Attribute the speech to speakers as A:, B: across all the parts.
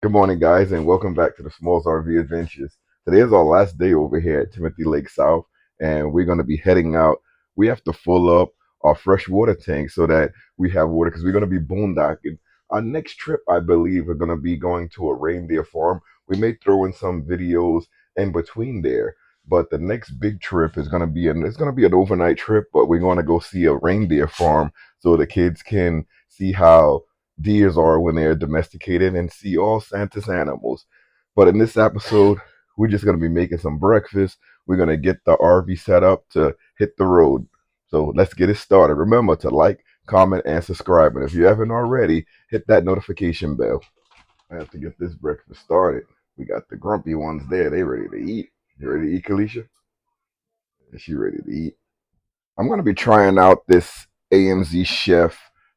A: Good morning, guys, and welcome back to the SmallsRV Adventures. Today is our last day over here at Timothy Lake South, and we're going to be heading out. We have to fill up our fresh water tank so that we have water because we're going to be boondocking. Our next trip, I believe, are going to be going to a reindeer farm. We may throw in some videos in between there, but the next big trip is going to be it's going to be an overnight trip, but we're going to go see a reindeer farm so the kids can see how deers are when they're domesticated and see all Santa's animals. But in this episode, we're just going to be making some breakfast. We're going to get the RV set up to hit the road. So let's get it started. Remember to like, comment, and subscribe. And if you haven't already, hit that notification bell. I have to get this breakfast started. We got the grumpy ones there. They ready to eat. You ready to eat, Kalisha? Is she ready to eat? I'm going to be trying out this AMZCHEF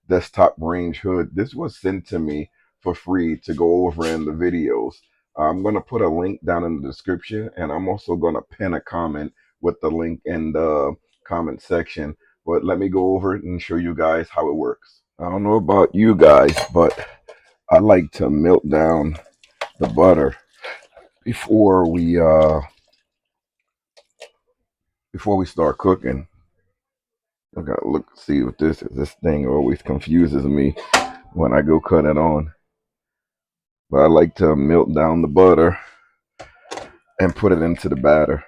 A: desktop range hood. This was sent to me for free to go over in the videos. I'm going to put a link down in the description, and I'm also going to pin a comment with the link in the comment section. But let me go over it and show you guys how it works. I don't know about you guys, but I like to melt down the butter before we start cooking. I gotta look see what this is. This thing always confuses me when I go cut it on. But I like to melt down the butter and put it into the batter.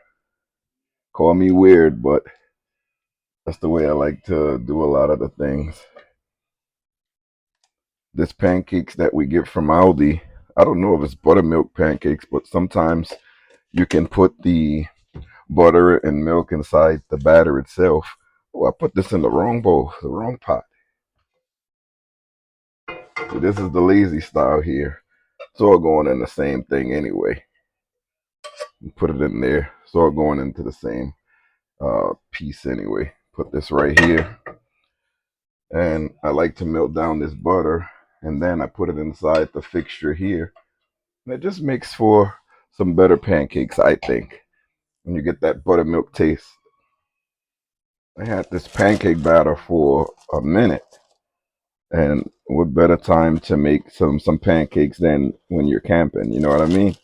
A: Call me weird, but that's the way I like to do a lot of the things. This pancakes that we get from Aldi, I don't know if it's buttermilk pancakes, but sometimes you can put the butter and milk inside the batter itself. Oh, I put this in the wrong bowl, the wrong pot. So this is the lazy style here. It's all going in the same thing anyway. Put it in there. It's all going into the same piece anyway. Put this right here. And I like to melt down this butter. And then I put it inside the fixture here. And it just makes for some better pancakes, I think. When you get that buttermilk taste. I had this pancake batter for a minute. And what better time to make some pancakes than when you're camping, you know what I mean?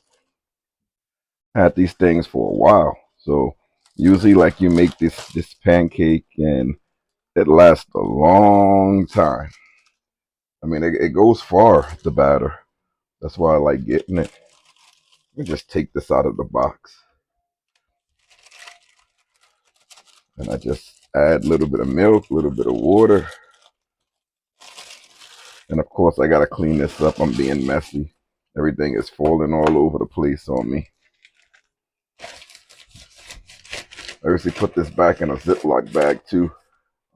A: I had these things for a while. So usually like you make this pancake and it lasts a long time. I mean it goes far, the batter. That's why I like getting it. Let me just take this out of the box. And I just add a little bit of milk, a little bit of water. And of course I gotta clean this up. I'm being messy. Everything is falling all over the place on me. I usually put this back in a Ziploc bag too.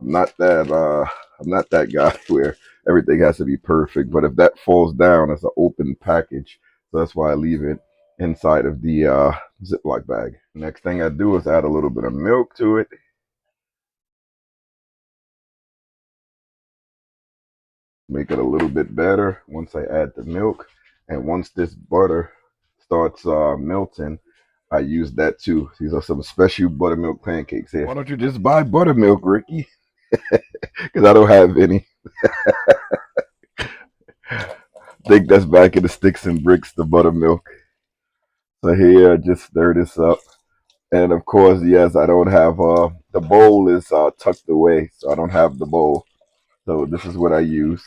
A: I'm not that guy where everything has to be perfect, but if that falls down, it's an open package. So that's why I leave it inside of the Ziploc bag. Next thing I do is add a little bit of milk to it. Make it a little bit better once I add the milk. And once this butter starts melting, I use that too. These are some special buttermilk pancakes here. Why don't you just buy buttermilk, Ricky? Because I don't have any. Think that's back in the sticks and bricks, the buttermilk. So here, just stir this up. And of course, yes, I don't have, the bowl is tucked away, so I don't have the bowl. So this is what I use.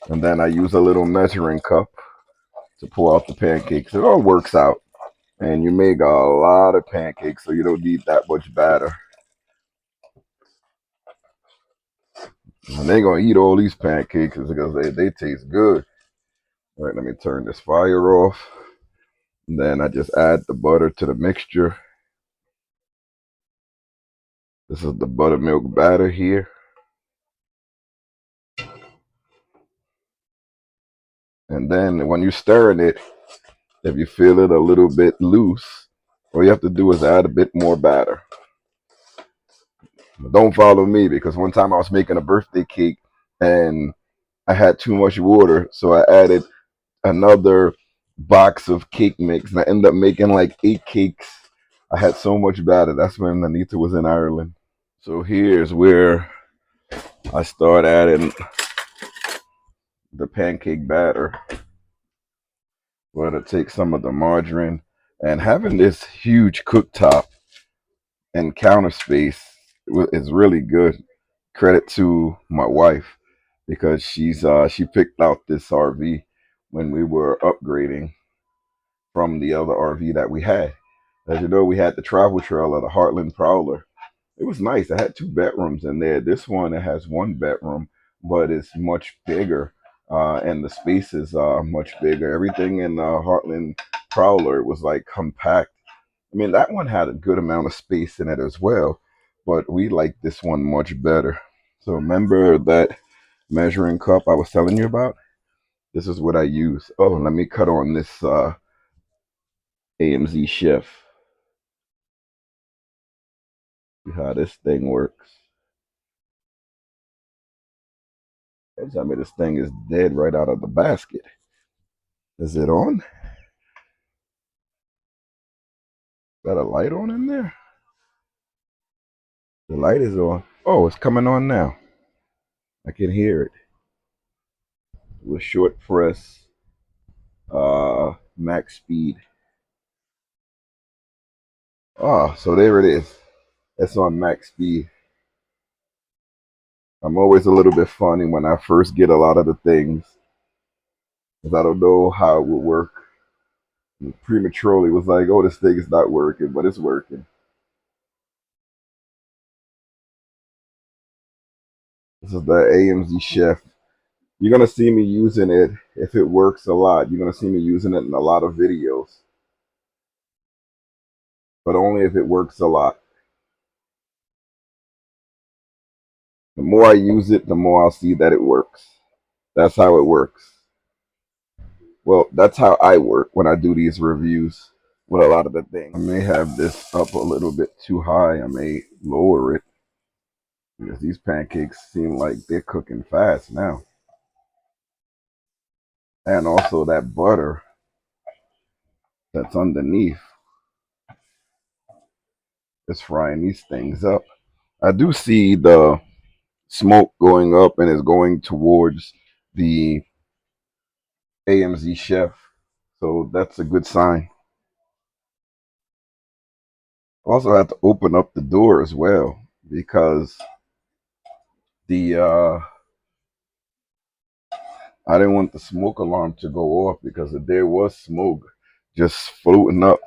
A: And then I use a little measuring cup to pour out the pancakes. It all works out. And you make a lot of pancakes, so you don't need that much batter. And they're going to eat all these pancakes because they taste good. All right, let me turn this fire off. And then I just add the butter to the mixture. This is the buttermilk batter here. And then when you're stirring it, if you feel it a little bit loose, all you have to do is add a bit more batter. But don't follow me because one time I was making a birthday cake and I had too much water, so I added another box of cake mix and I ended up making like 8 cakes. I had so much batter. That's when Anita was in Ireland. So here's where I start adding the pancake batter. We're gonna take some of the margarine, and having this huge cooktop and counter space is really good. Credit to my wife because she picked out this RV when we were upgrading from the other RV that we had. As you know, we had the travel trailer, the Heartland Prowler. It was nice. It had two bedrooms in there. This one, it has one bedroom, but it's much bigger, and the space is much bigger. Everything in Heartland Prowler was like compact. I mean, that one had a good amount of space in it as well, but we like this one much better. So remember that measuring cup I was telling you about? This is what I use. Oh, let me cut on this AMZCHEF. See how this thing works. I mean, this thing is dead right out of the basket. Is it on? Got a light on in there? The light is on. Oh, it's coming on now. I can hear it. With short press, max speed. Ah, so there it is. It's on max speed. I'm always a little bit funny when I first get a lot of the things, because I don't know how it would work. And prematurely was like, oh, this thing is not working, but it's working. This is the AMZCHEF. You're gonna see me using it if it works a lot. You're gonna see me using it in a lot of videos, but only if it works a lot. The more I use it, the more I'll see that it works. That's how it works. Well, that's how I work when I do these reviews with a lot of the things. I may have this up a little bit too high. I may lower it because these pancakes seem like they're cooking fast now. And also that butter that's underneath is frying these things up. I do see the smoke going up and is going towards the AMZCHEF, so that's a good sign. Also have to open up the door as well because the I didn't want the smoke alarm to go off because if there was smoke just floating up.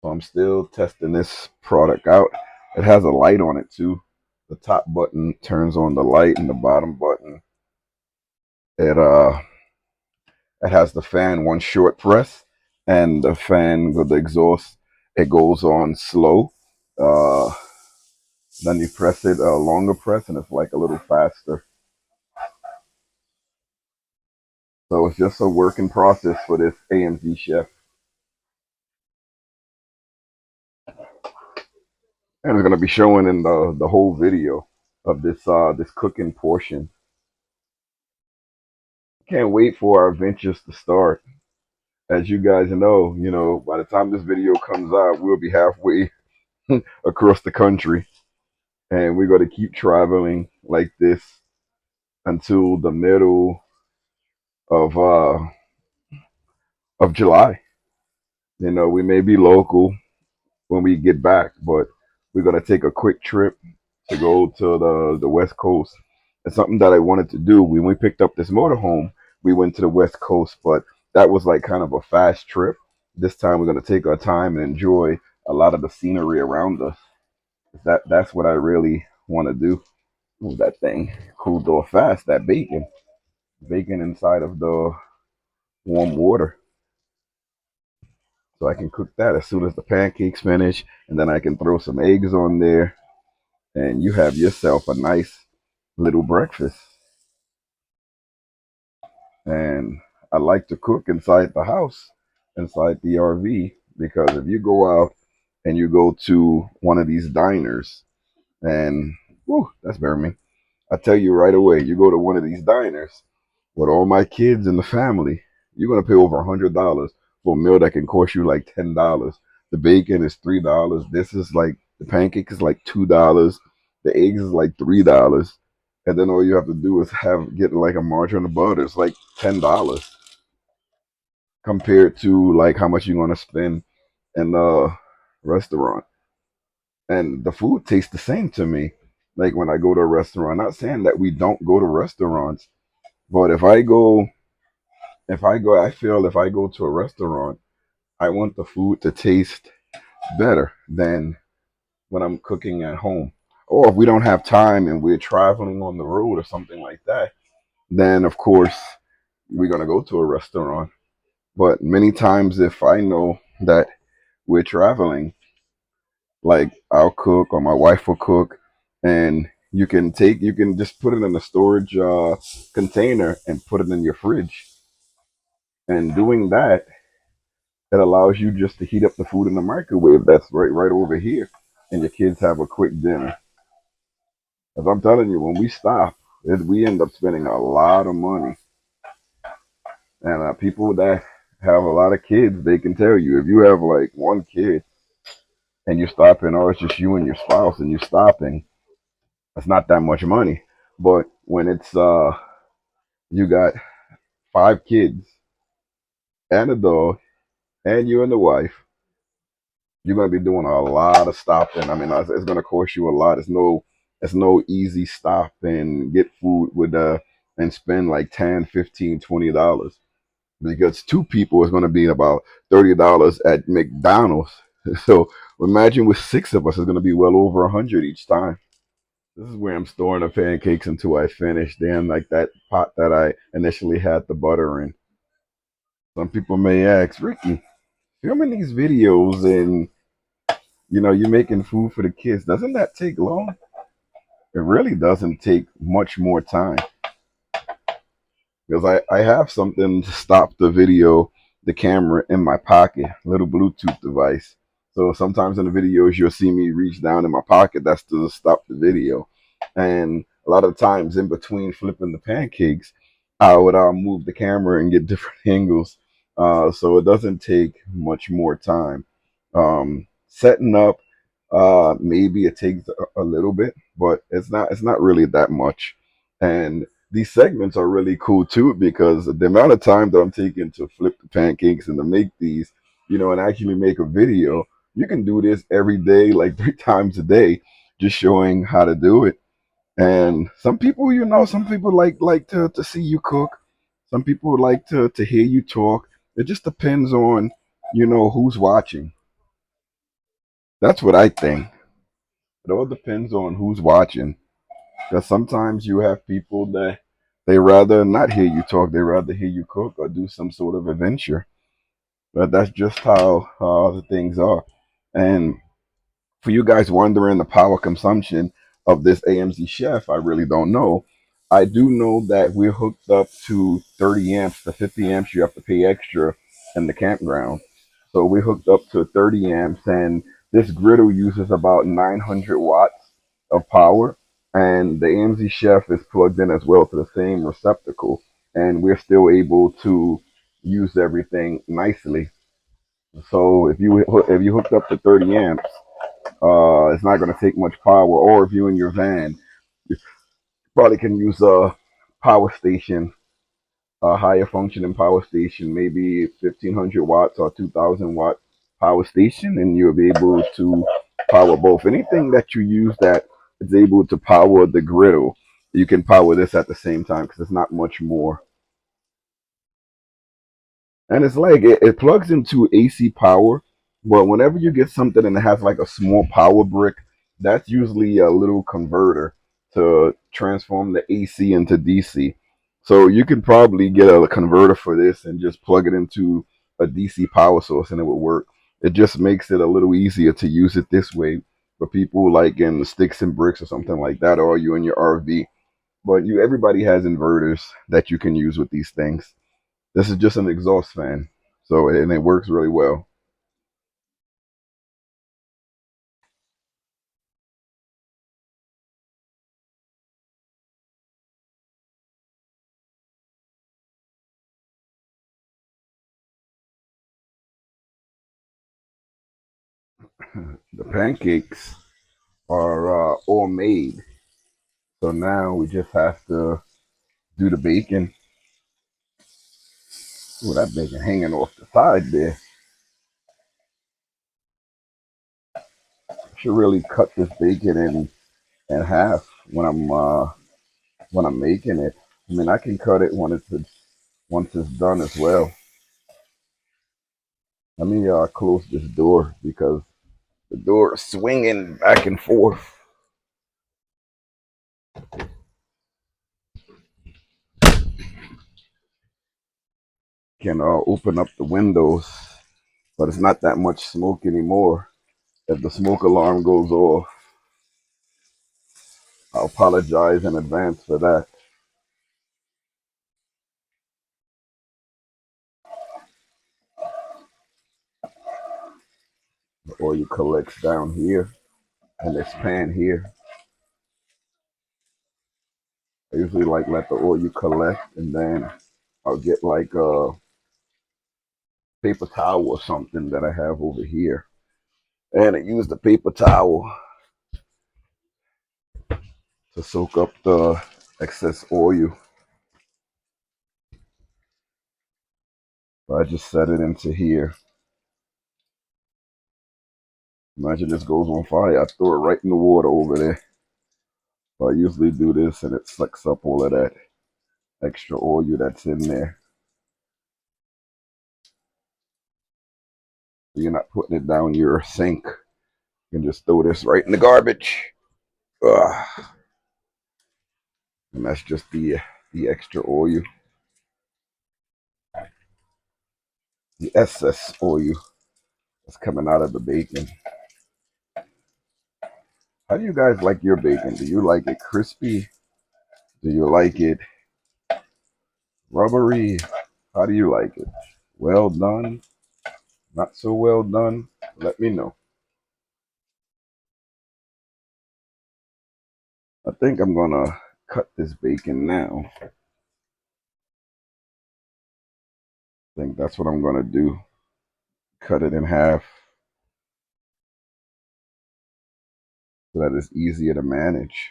A: So I'm still testing this product out. It has a light on it too. The top button turns on the light and the bottom button it it has the fan one short press, and the fan with the exhaust, it goes on slow. Uh, then you press it a longer press, and it's like a little faster. So it's just a working process for this AMZCHEF, and it's gonna be showing in the whole video of this cooking portion. Can't wait for our ventures to start. As you guys know, by the time this video comes out, we'll be halfway across the country, and we're going to keep traveling like this until the middle of uh of July. We may be local when we get back, but we're gonna take a quick trip to go to the West Coast. It's something that I wanted to do. When we picked up this motorhome, we went to the West Coast, but that was like kind of a fast trip. This time we're gonna take our time and enjoy a lot of the scenery around us. That's what I really want to do. Ooh, that thing cooled off fast. That bacon inside of the warm water, so I can cook that as soon as the pancakes finish, and then I can throw some eggs on there, and you have yourself a nice little breakfast. And I like to cook inside the house, inside the RV, because if you go out and you go to one of these diners, and whew, that's better me. I tell you right away, you go to one of these diners with all my kids and the family, you're gonna pay over $100 for a meal that can cost you like $10. The bacon is $3. This is like the pancake is like $2. The eggs is like $3, and then all you have to do is get like a margarine of butter. It's like $10 compared to like how much you're gonna spend in a restaurant. And the food tastes the same to me. Like when I go to a restaurant, not saying that we don't go to restaurants, but I feel if I go to a restaurant, I want the food to taste better than when I'm cooking at home. Or if we don't have time and we're traveling on the road or something like that, then of course we're gonna go to a restaurant. But many times, if I know that we're traveling, like I'll cook or my wife will cook, and you can just put it in a storage container and put it in your fridge. And doing that, it allows you just to heat up the food in the microwave. That's right over here, and your kids have a quick dinner. As I'm telling you, when we stop, we end up spending a lot of money. And people that have a lot of kids, they can tell you if you have like one kid and you're stopping, or it's just you and your spouse and you're stopping, it's not that much money. But when it's you got five kids and a dog and you and the wife, you're gonna be doing a lot of stopping. I mean, it's gonna cost you a lot. It's no easy stop and get food with and spend like 10, 15, $20 because two people is gonna be about $30 at McDonald's. So imagine with six of us, it's gonna be well over 100 each time. This is where I'm storing the pancakes until I finish. Then, like that pot that I initially had the butter in. Some people may ask, Ricky, filming these videos and you're making food for the kids. Doesn't that take long? It really doesn't take much more time because I have something to stop the video, the camera in my pocket, little Bluetooth device. So sometimes in the videos you'll see me reach down in my pocket. That's to stop the video. And a lot of times in between flipping the pancakes, I would move the camera and get different angles. So it doesn't take much more time. Setting up, maybe it takes a little bit, but it's not really that much. And these segments are really cool too because the amount of time that I'm taking to flip the pancakes and to make these, and actually make a video, you can do this every day, like 3 times a day, just showing how to do it. And some people like to see you cook. Some people like to hear you talk. It just depends on, who's watching. That's what I think. It all depends on who's watching. Because sometimes you have people that they rather not hear you talk, they rather hear you cook or do some sort of adventure. But that's just how the things are. And for you guys wondering the power consumption of this AMZ Chef, I really don't know. I do know that we're hooked up to 30 amps. The 50 amps you have to pay extra in the campground. So we hooked up to 30 amps, and this griddle uses about 900 watts of power. And the AMZ Chef is plugged in as well to the same receptacle, and we're still able to use everything nicely. So if you hooked up to 30 amps, it's not going to take much power. Or if you're in your van, you probably can use a power station, a higher functioning power station, maybe 1500 watts or 2000-watt power station, and you'll be able to power both. Anything that you use that is able to power the griddle, you can power this at the same time because it's not much more. And it's like it plugs into AC power, but whenever you get something and it has like a small power brick, that's usually a little converter to transform the AC into DC. So you could probably get a converter for this and just plug it into a DC power source and it would work. It just makes it a little easier to use it this way for people like in the sticks and bricks or something like that, or you in your RV. But everybody has inverters that you can use with these things. This is just an exhaust fan, so and it works really well. The pancakes are all made. So now we just have to do the bacon. Ooh, that bacon hanging off the side there. Should really cut this bacon in half when I'm making it. I mean, I can cut it when once it's done as well. Let me close this door because the door is swinging back and forth. Can open up the windows, but it's not that much smoke anymore. If the smoke alarm goes off, I apologize in advance for that. The oil collects down here in this pan here. I usually like let the oil collect, and then I'll get like a paper towel or something that I have over here, and I use the paper towel to soak up the excess oil. So I just set it into here. Imagine this goes on fire. I throw it right in the water over there. So I usually do this, and it sucks up all of that extra oil that's in there. So you're not putting it down your sink. You can just throw this right in the garbage. Ugh. And that's just the extra oil, the excess oil that's coming out of the bacon. How do you guys like your bacon? Do you like it crispy? Do you like it rubbery? How do you like it? Well done? Not so well done? Let me know. I think I'm gonna cut this bacon now. I think that's what I'm gonna do. Cut it in half so that it's easier to manage.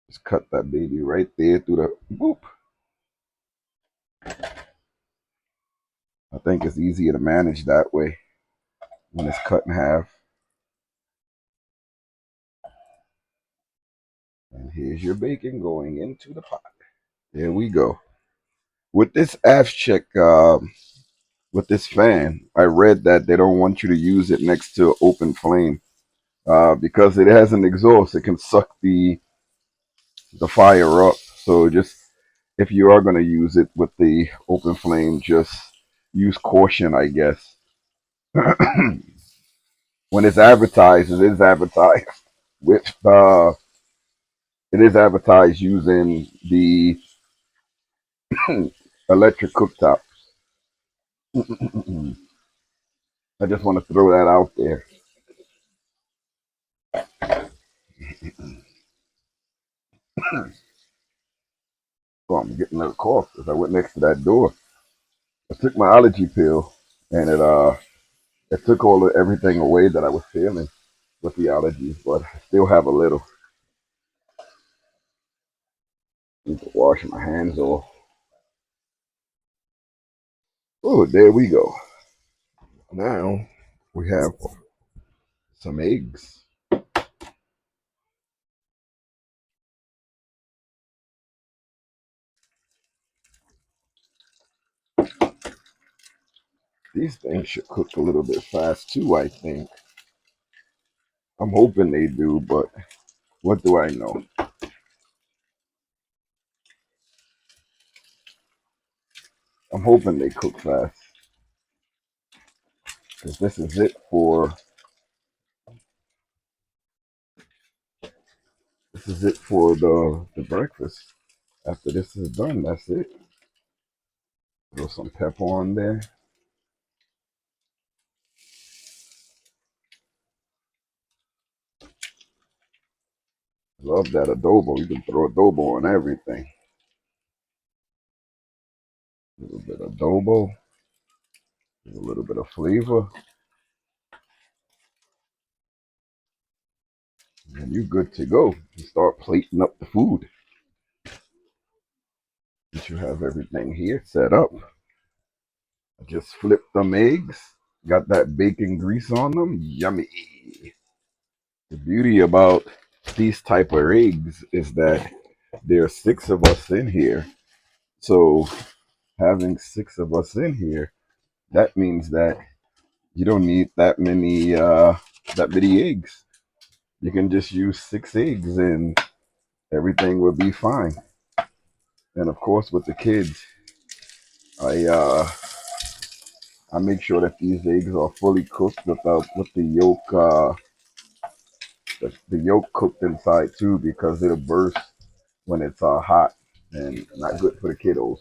A: Just cut that baby right there through the boop. I think it's easier to manage that way when it's cut in half. And here's your bacon going into the pot. There we go. With this AMZCHEF, with this fan, I read that they don't want you to use it next to open flame because it has an exhaust. It can suck the fire up. So just if you are going to use it with the open flame, just use caution, I guess. When it's advertised, it is advertised with it is advertised using the electric cooktop. I just want to throw that out there. So I'm getting a cough because I went next to that door. I took my allergy pill, and it took all of everything away that I was feeling with the allergies, but I still have a little. Need to wash my hands off. Oh, there we go. Now we have some eggs. These things should cook a little bit fast too, I think. I'm hoping they do, but what do I know? I'm hoping they cook fast. Because this is it for the breakfast. After this is done, that's it. Throw some pepper on there. Love that adobo. You can throw adobo on everything. A little bit of adobo, a little bit of flavor. And you're good to go. You start plating up the food. Once you have everything here set up, just flip them eggs. Got that bacon grease on them. Yummy. The beauty about these type of eggs is that there are 6 of us in here. So having 6 of us in here, that means that you don't need that many eggs. You can just use 6 eggs and everything will be fine. And of course, with the kids, I uh, I make sure that these eggs are fully cooked with the yolk cooked inside too, because it'll burst when it's hot and not good for the kiddos.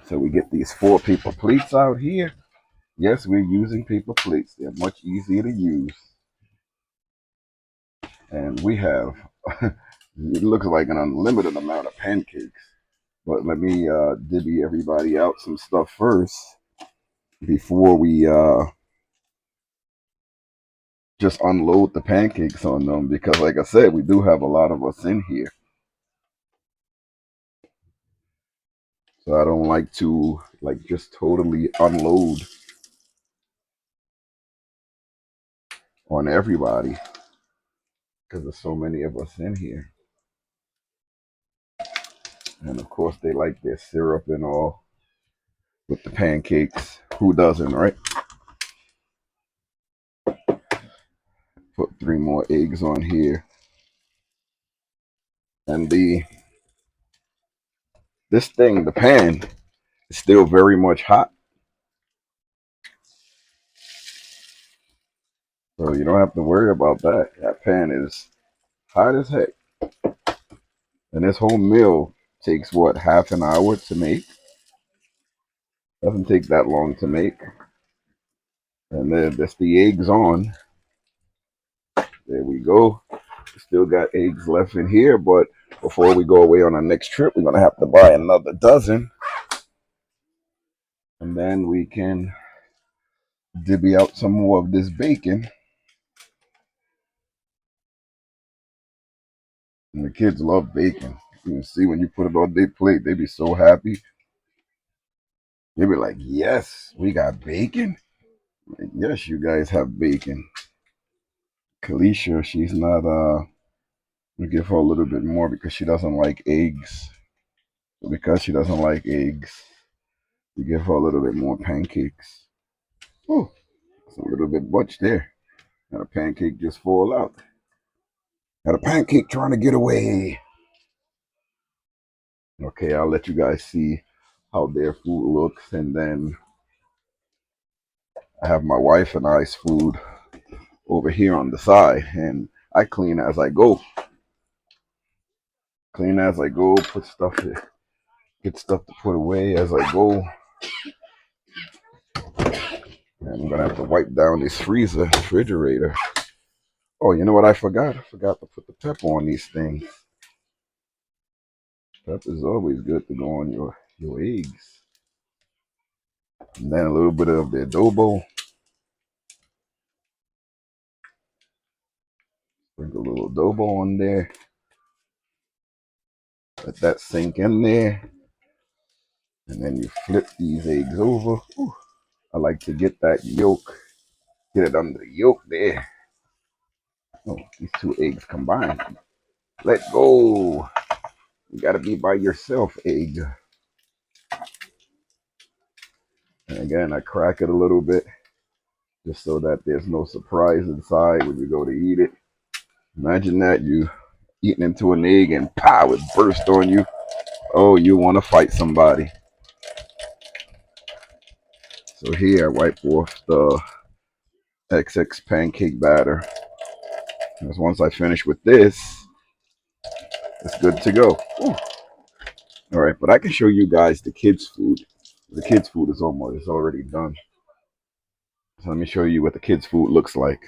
A: So we get these 4 paper plates out here. Yes, we're using paper plates. They're much easier to use. And we have, it looks like an unlimited amount of pancakes. But let me divvy everybody out some stuff first before we just unload the pancakes on them. Because like I said, we do have a lot of us in here. So I don't like to just totally unload on everybody because there's so many of us in here. And of course they like their syrup and all with the pancakes. Who doesn't, right? Put 3 more eggs on here. And the pan is still very much hot. So you don't have to worry about that. That pan is hot as heck. And this whole meal takes what, half an hour to make? Doesn't take that long to make. And then that's the eggs on. There we go. Still got eggs left in here, but before we go away on our next trip, we're gonna have to buy another dozen. And then we can divvy out some more of this bacon. And the kids love bacon. You can see when you put it on their plate, they be so happy. They be like, yes, we got bacon. Like, yes, you guys have bacon. Kalisha, she's not we give her a little bit more because she doesn't like eggs. So because she doesn't like eggs, we give her a little bit more pancakes. Oh, it's a little bit much there. And a pancake just fall out. Got a pancake trying to get away. Okay, I'll let you guys see how their food looks, and then I have my wife and I's food over here on the side, and I clean as I go. Clean as I go, put stuff in, get stuff to put away as I go. And I'm gonna have to wipe down this refrigerator. Oh, you know what I forgot? I forgot to put the pepper on these things. Pepper is always good to go on your eggs. And then a little bit of the adobo. Sprinkle a little adobo on there. Let that sink in there. And then you flip these eggs over. Ooh, I like to get that yolk, get it under the yolk there. Oh, these 2 eggs combined. Let go. You gotta be by yourself, egg. And again, I crack it a little bit just so that there's no surprise inside when you go to eat it. Imagine that you eating into an egg and pow, it burst on you. Oh, you want to fight somebody. So here I wipe off the XX pancake batter. Because once I finish with this, it's good to go. Ooh. All right, but I can show you guys the kids' food. The kids' food is already done. So let me show you what the kids' food looks like.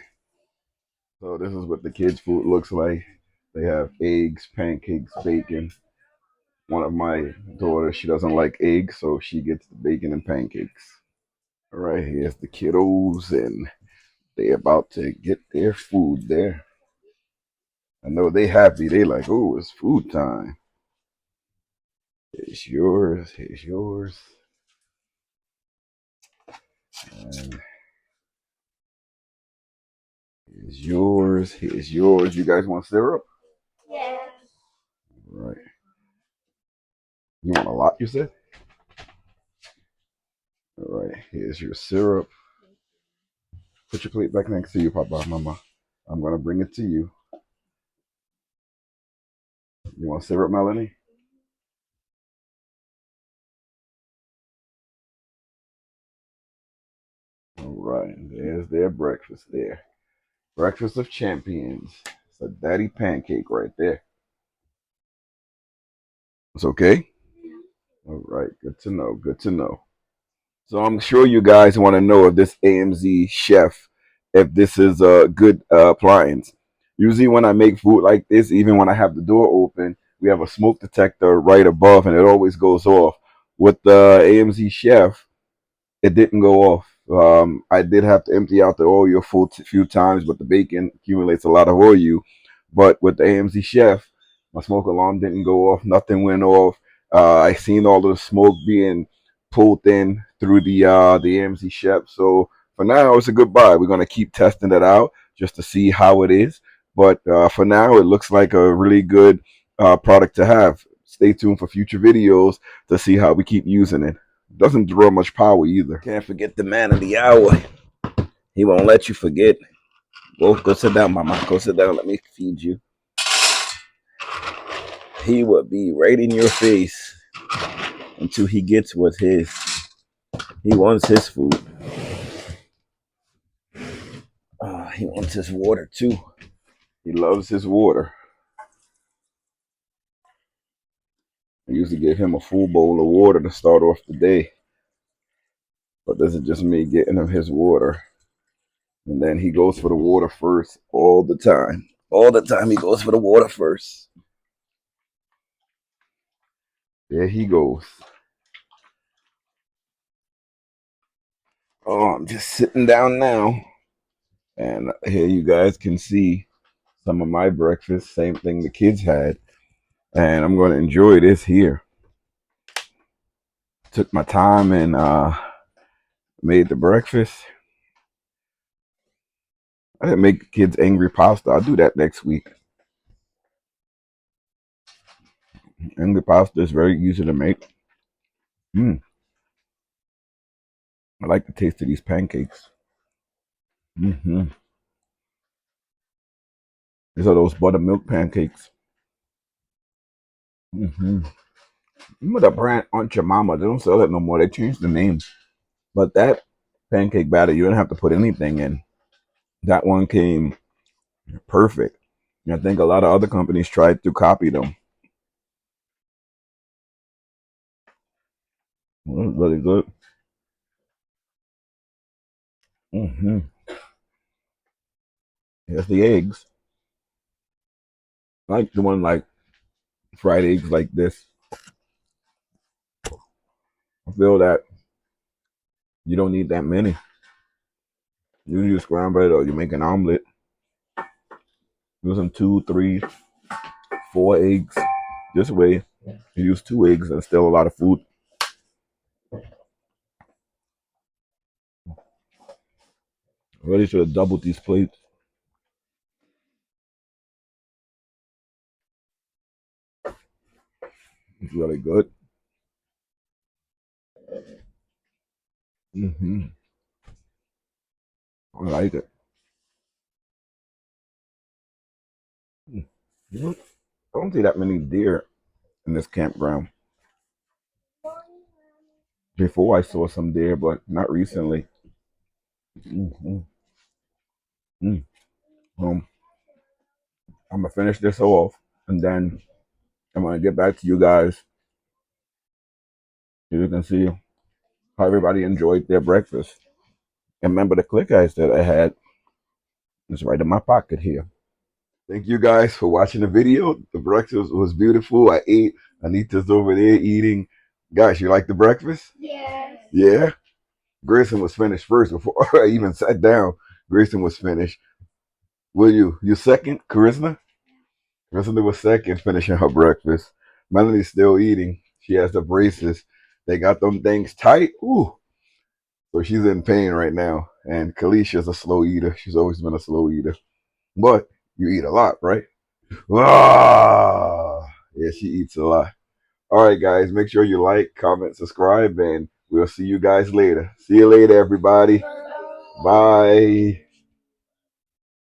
A: So this is what the kids' food looks like. They have eggs, pancakes, bacon. One of my daughters, she doesn't like eggs, so she gets the bacon and pancakes. All right, here's the kiddos, and they're about to get their food there. I know they happy. They like, oh, it's food time. It's yours. It's yours. And it's yours. It's yours. You guys want syrup?
B: Yeah.
A: Right. You want a lot, you said? All right. Here's your syrup. Put your plate back next to you, Papa, Mama. I'm going to bring it to you. You want syrup, Melanie? All right. There's their breakfast there. Breakfast of champions. It's a daddy pancake right there. It's okay? All right. Good to know. Good to know. So I'm sure you guys want to know if this AMZCHEF, if this is a good appliance. Usually when I make food like this, even when I have the door open, we have a smoke detector right above and it always goes off. With the AMZCHEF, it didn't go off. I did have to empty out the oil a few times, but the bacon accumulates a lot of oil. But with the AMZCHEF, my smoke alarm didn't go off. Nothing went off. I seen all the smoke being pulled in through the AMZCHEF. So for now, it's a good buy. We're gonna keep testing it out just to see how it is. But for now, it looks like a really good product to have. Stay tuned for future videos to see how we keep using it. Doesn't draw much power either. Can't forget the man of the hour. He won't let you forget. Go sit down, mama. Go sit down. Let me feed you. He would be right in your face until he gets what's his. He wants his food. He wants his water too. He loves his water. I usually give him a full bowl of water to start off the day. But this is just me getting him his water. And then he goes for the water first all the time. All the time he goes for the water first. There he goes. Oh, I'm just sitting down now. And here you guys can see some of my breakfast. Same thing the kids had. And I'm going to enjoy this here. Took my time and made the breakfast. I didn't make the kids angry pasta. I'll do that next week. Angry pasta is very easy to make. I like the taste of these pancakes. These are those buttermilk pancakes. Remember the brand Aunt Your Mama? They don't sell it no more. They changed the name. But that pancake batter, you don't have to put anything in. That one came perfect. And I think a lot of other companies tried to copy them. Well, it's really good. Here's the eggs. I like the one like fried eggs like this. I feel that you don't need that many. You use scramble it or you make an omelet. Use them 2, 3, 4 eggs. This way, you use 2 eggs and still a lot of food. I really should have doubled these plates. It's really good. I like it. I don't see that many deer in this campground. Before I saw some deer, but not recently. Mm-hmm. I'm gonna finish this off, and then I'm gonna get back to you guys so you can see how everybody enjoyed their breakfast. And remember the click ice that I had is right in my pocket here. Thank you guys for watching the video. The breakfast was beautiful. I ate. Anita's over there eating. Guys, you like the breakfast?
B: Yes.
A: Yeah. Grayson was finished first before I even sat down. Grayson was finished. Will you? You second, Charisma? Recently was second, finishing her breakfast. Melanie's still eating. She has the braces. They got them things tight. Ooh. So she's in pain right now. And Kalicia's a slow eater. She's always been a slow eater. But you eat a lot, right? Ah, yeah, she eats a lot. All right, guys, make sure you like, comment, subscribe, and we'll see you guys later. See you later, everybody. Bye.